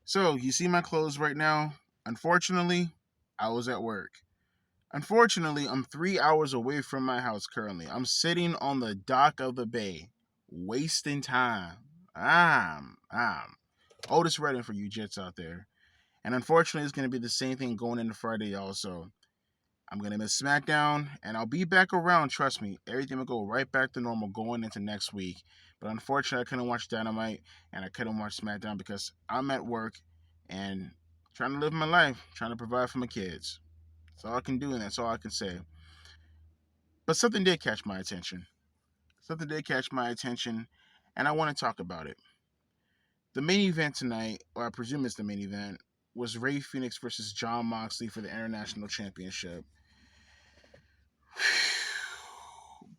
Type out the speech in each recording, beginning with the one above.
So, you see my clothes right now? Unfortunately, I was at work. Unfortunately, I'm 3 hours away from my house currently. I'm sitting on the dock of the bay, wasting time. I'm Otis Redding for you Jets out there. And unfortunately, it's going to be the same thing going into Friday also. I'm going to miss SmackDown, and I'll be back around, trust me. Everything will go right back to normal going into next week. But unfortunately, I couldn't watch Dynamite, and I couldn't watch SmackDown because I'm at work and trying to live my life, trying to provide for my kids. That's all I can do, and that's all I can say. But something did catch my attention. Something did catch my attention, and I want to talk about it. The main event tonight, or I presume it's the main event, was Ray Phoenix versus John Moxley for the International Championship.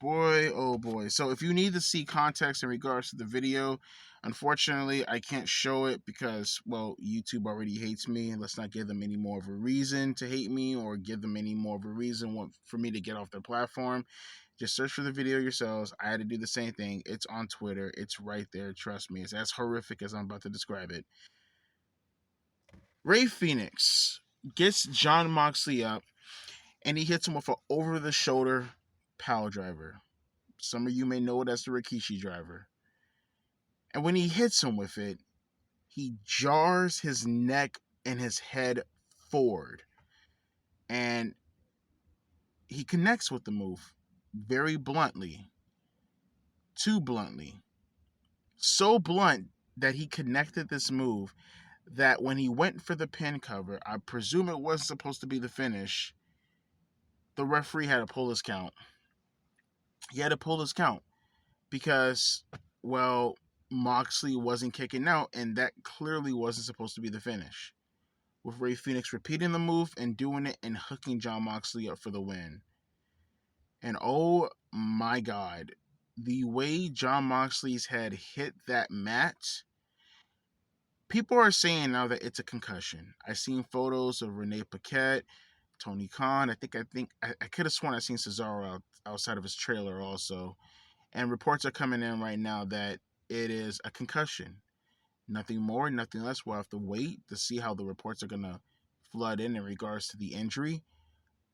Boy, oh boy. So if you need to see context in regards to the video, unfortunately, I can't show it because, well, YouTube already hates me. Let's not give them any more of a reason to hate me or give them any more of a reason for me to get off their platform. Just search for the video yourselves. I had to do the same thing. It's on Twitter. It's right there. Trust me. It's as horrific as I'm about to describe it. Ray Phoenix gets John Moxley up and he hits him with an over the shoulder power driver. Some of you may know it as the Rikishi driver. And when he hits him with it, he jars his neck and his head forward. And he connects with the move very bluntly. Too bluntly. So blunt that he connected this move that when he went for the pin cover, I presume it wasn't supposed to be the finish, the referee had to pull his count. He had to pull his count because, well, Moxley wasn't kicking out, and that clearly wasn't supposed to be the finish. With Ray Phoenix repeating the move and doing it and hooking John Moxley up for the win. And oh my God, the way John Moxley's head hit that mat, people are saying now that it's a concussion. I've seen photos of Renee Paquette, Tony Khan. I could have sworn I seen Cesaro outside of his trailer also. And reports are coming in right now that it is a concussion. Nothing more, nothing less. We'll have to wait to see how the reports are going to flood in regards to the injury.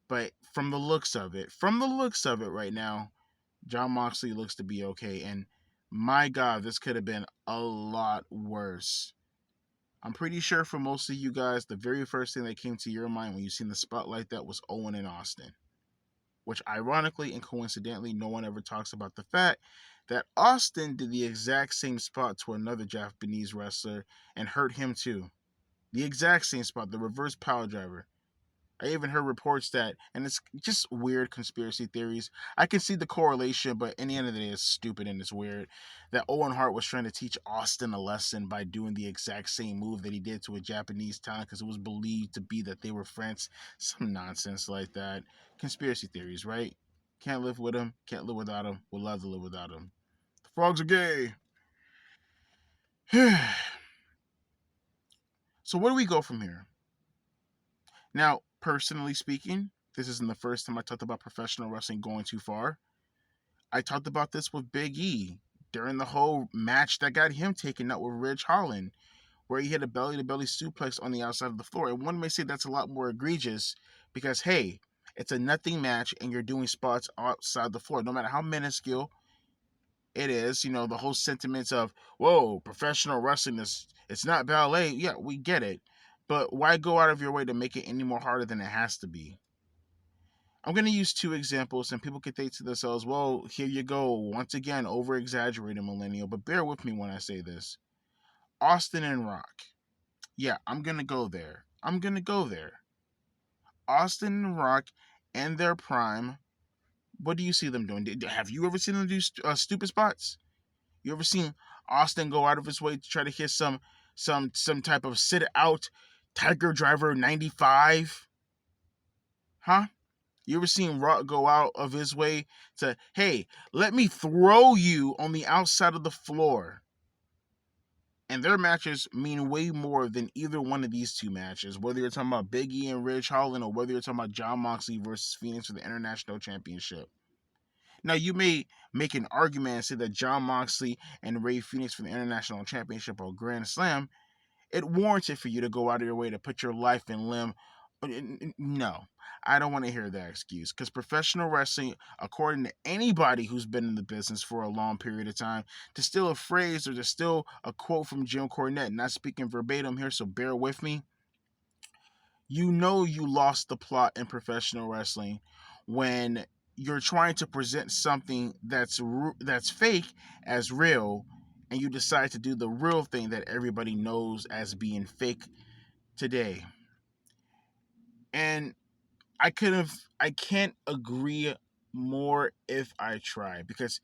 But from the looks of it right now, John Moxley looks to be okay. And my God, this could have been a lot worse. I'm pretty sure for most of you guys, the very first thing that came to your mind when you seen the spotlight that was Owen and Austin. Which ironically and coincidentally, no one ever talks about the fact that Austin did the exact same spot to another Japanese wrestler and hurt him too. The exact same spot, the reverse power driver. I even heard reports that, and it's just weird conspiracy theories. I can see the correlation, but in the end of the day, it's stupid and it's weird. That Owen Hart was trying to teach Austin a lesson by doing the exact same move that he did to a Japanese talent because it was believed to be that they were friends. Some nonsense like that. Conspiracy theories, right? Can't live with them, can't live without them, would love to live without them. The frogs are gay. So, where do we go from here? Now, personally speaking, this isn't the first time I talked about professional wrestling going too far. I talked about this with Big E during the whole match that got him taken out with Ridge Holland, where he hit a belly to belly suplex on the outside of the floor. And one may say that's a lot more egregious because, hey, it's a nothing match and you're doing spots outside the floor. No matter how minuscule it is, the whole sentiments of, whoa, professional wrestling is, it's not ballet. Yeah, we get it. But why go out of your way to make it any more harder than it has to be? I'm going to use two examples, and people can think to themselves, well, here you go. Once again, over exaggerating millennial, but bear with me when I say this. Austin and Rock. Yeah, I'm going to go there. Austin and Rock in their prime, what do you see them doing? Have you ever seen them do stupid spots? You ever seen Austin go out of his way to try to hit some type of sit out Tiger Driver 95? Huh? You ever seen Rock go out of his way to, hey, let me throw you on the outside of the floor? And their matches mean way more than either one of these two matches, whether you're talking about Big E and Ridge Holland or whether you're talking about John Moxley versus Phoenix for the International Championship. Now, you may make an argument and say that John Moxley and Ray Phoenix for the International Championship or Grand Slam it warranted for you to go out of your way to put your life and limb. No, I don't want to hear that excuse, because professional wrestling, according to anybody who's been in the business for a long period of time, to steal a phrase or to steal a quote from Jim Cornette, not speaking verbatim here, so bear with me, you know you lost the plot in professional wrestling when you're trying to present something that's fake as real, and you decide to do the real thing that everybody knows as being fake today. And I can't agree more if I try, because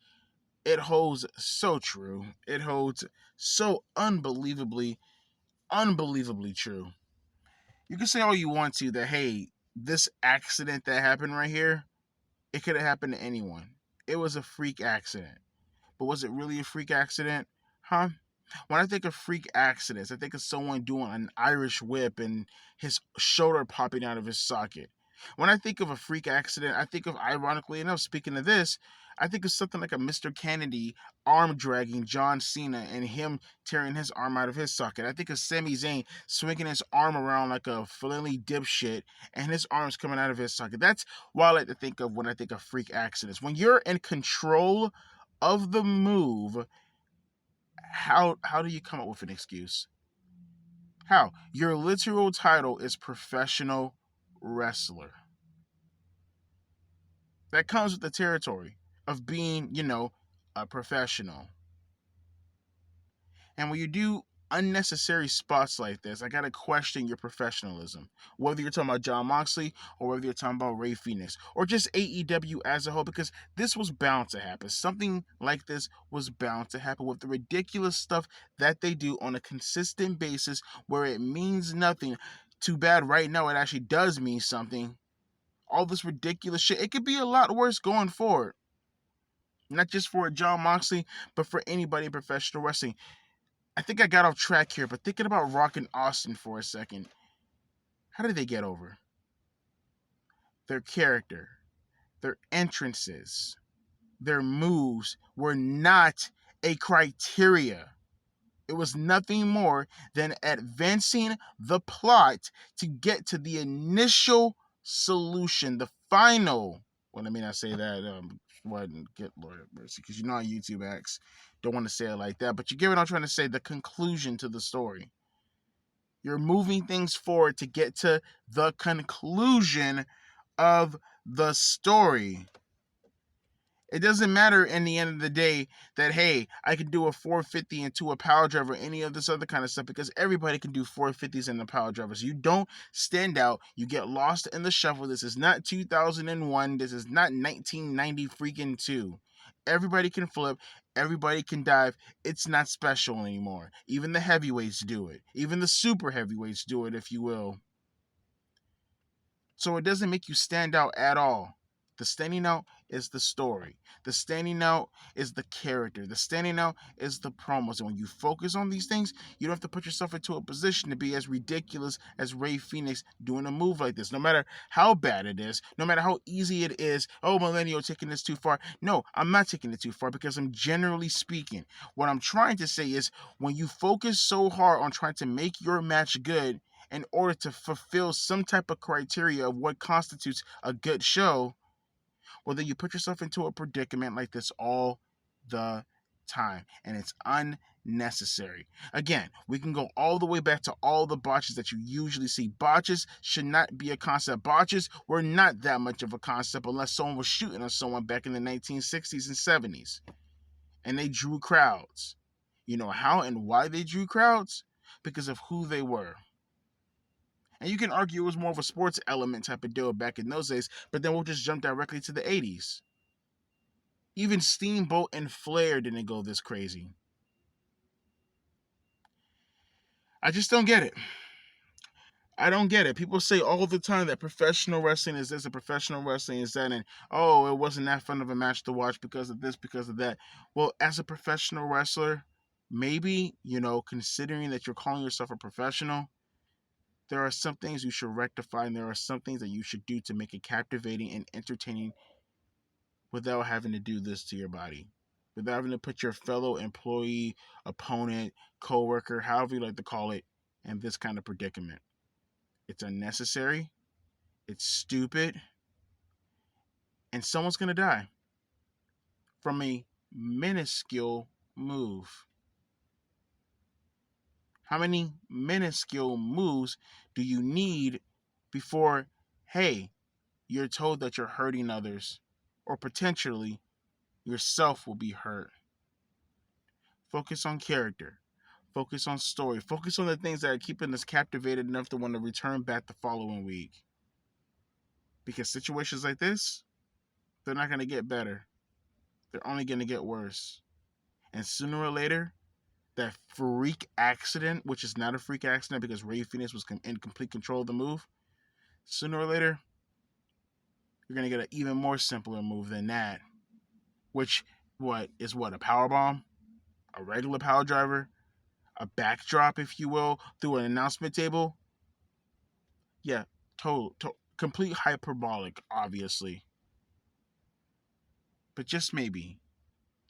it holds so true. It holds so unbelievably true. You can say all you want to that, hey, this accident that happened right here, it could have happened to anyone. It was a freak accident. But was it really a freak accident? Huh? When I think of freak accidents, I think of someone doing an Irish whip and his shoulder popping out of his socket. When I think of a freak accident, I think of, ironically enough, speaking of this, I think of something like a Mr. Kennedy arm dragging John Cena and him tearing his arm out of his socket. I think of Sami Zayn swinging his arm around like a flinty dipshit and his arm's coming out of his socket. That's what I like to think of when I think of freak accidents. When you're in control of the move, how do you come up with an excuse? How? Your literal title is professional wrestler. That comes with the territory of being, a professional. And when you do unnecessary spots like this, I gotta question your professionalism. Whether you're talking about John Moxley or whether you're talking about Ray Phoenix or just AEW as a whole, because this was bound to happen. Something like this was bound to happen with the ridiculous stuff that they do on a consistent basis where it means nothing. Too bad right now it actually does mean something. All this ridiculous shit, it could be a lot worse going forward. Not just for John Moxley, but for anybody in professional wrestling. I think I got off track here, but thinking about Rock and Austin for a second, how did they get over? Their character, their entrances, their moves were not a criteria. It was nothing more than advancing the plot to get to the initial solution, the final. Well, let me not say that. What get Lord have mercy, because you know how YouTube acts. Don't want to say it like that, but you get what I'm trying to say. The conclusion to the story. You're moving things forward to get to the conclusion of the story. It doesn't matter in the end of the day that, hey, I can do a 450 into a power driver, any of this other kind of stuff, because everybody can do 450s in the power drivers. You don't stand out. You get lost in the shuffle. This is not 2001. This is not 1990 freaking 2. Everybody can flip. Everybody can dive. It's not special anymore. Even the heavyweights do it. Even the super heavyweights do it, if you will. So it doesn't make you stand out at all. The standing out is the story. The standing out is the character. The standing out is the promos. And when you focus on these things, you don't have to put yourself into a position to be as ridiculous as Ray Phoenix doing a move like this. No matter how bad it is, no matter how easy it is, oh, Millennial taking this too far. No, I'm not taking it too far, because I'm generally speaking. What I'm trying to say is, when you focus so hard on trying to make your match good, in order to fulfill some type of criteria of what constitutes a good show, well, then you put yourself into a predicament like this all the time, and it's unnecessary. Again, we can go all the way back to all the botches that you usually see. Botches should not be a concept. Botches were not that much of a concept unless someone was shooting on someone back in the 1960s and 70s, and they drew crowds. You know how and why they drew crowds? Because of who they were. And you can argue it was more of a sports element type of deal back in those days, but then we'll just jump directly to the 80s. Even Steamboat and Flair didn't go this crazy. I just don't get it. I don't get it. People say all the time that professional wrestling is this and professional wrestling is that, and oh, it wasn't that fun of a match to watch because of this, because of that. Well, as a professional wrestler, maybe, considering that you're calling yourself a professional, there are some things you should rectify, and there are some things that you should do to make it captivating and entertaining without having to do this to your body, without having to put your fellow employee, opponent, coworker, however you like to call it, in this kind of predicament. It's unnecessary, it's stupid, and someone's going to die from a minuscule move. How many minuscule moves do you need before, hey, you're told that you're hurting others, or potentially yourself will be hurt? Focus on character. Focus on story. Focus on the things that are keeping us captivated enough to want to return back the following week. Because situations like this, they're not going to get better. They're only going to get worse. And sooner or later, that freak accident, which is not a freak accident because Rey Fenix was in complete control of the move, sooner or later, you're going to get an even more simpler move than that. Which, a power bomb? A regular power driver? A backdrop, if you will, through an announcement table? Yeah, complete hyperbolic, obviously. But just maybe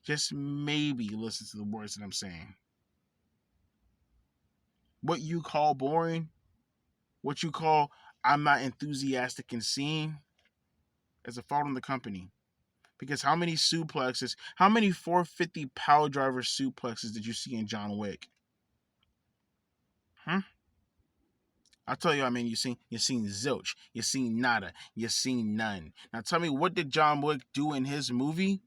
listen to the words that I'm saying. What you call boring, what you call I'm not enthusiastic in seeing, is a fault on the company. Because how many 450 power driver suplexes did you see in John Wick? I'll tell you, you seen zilch, you seen nada, you seen none. Now tell me, what did John Wick do in his movie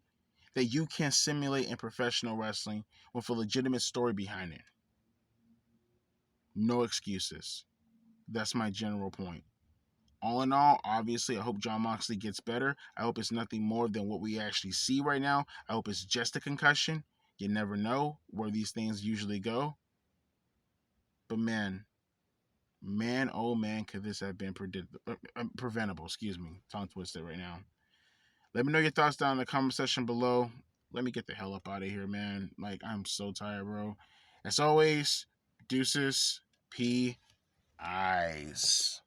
that you can't simulate in professional wrestling with a legitimate story behind it? No excuses. That's my general point. All in all, obviously, I hope John Moxley gets better. I hope it's nothing more than what we actually see right now. I hope it's just a concussion. You never know where these things usually go. But man, oh man, could this have been preventable? Excuse me, tongue twisted right now. Let me know your thoughts down in the comment section below. Let me get the hell up out of here, man. Like, I'm so tired, bro. As always, deuces, P. Eyes.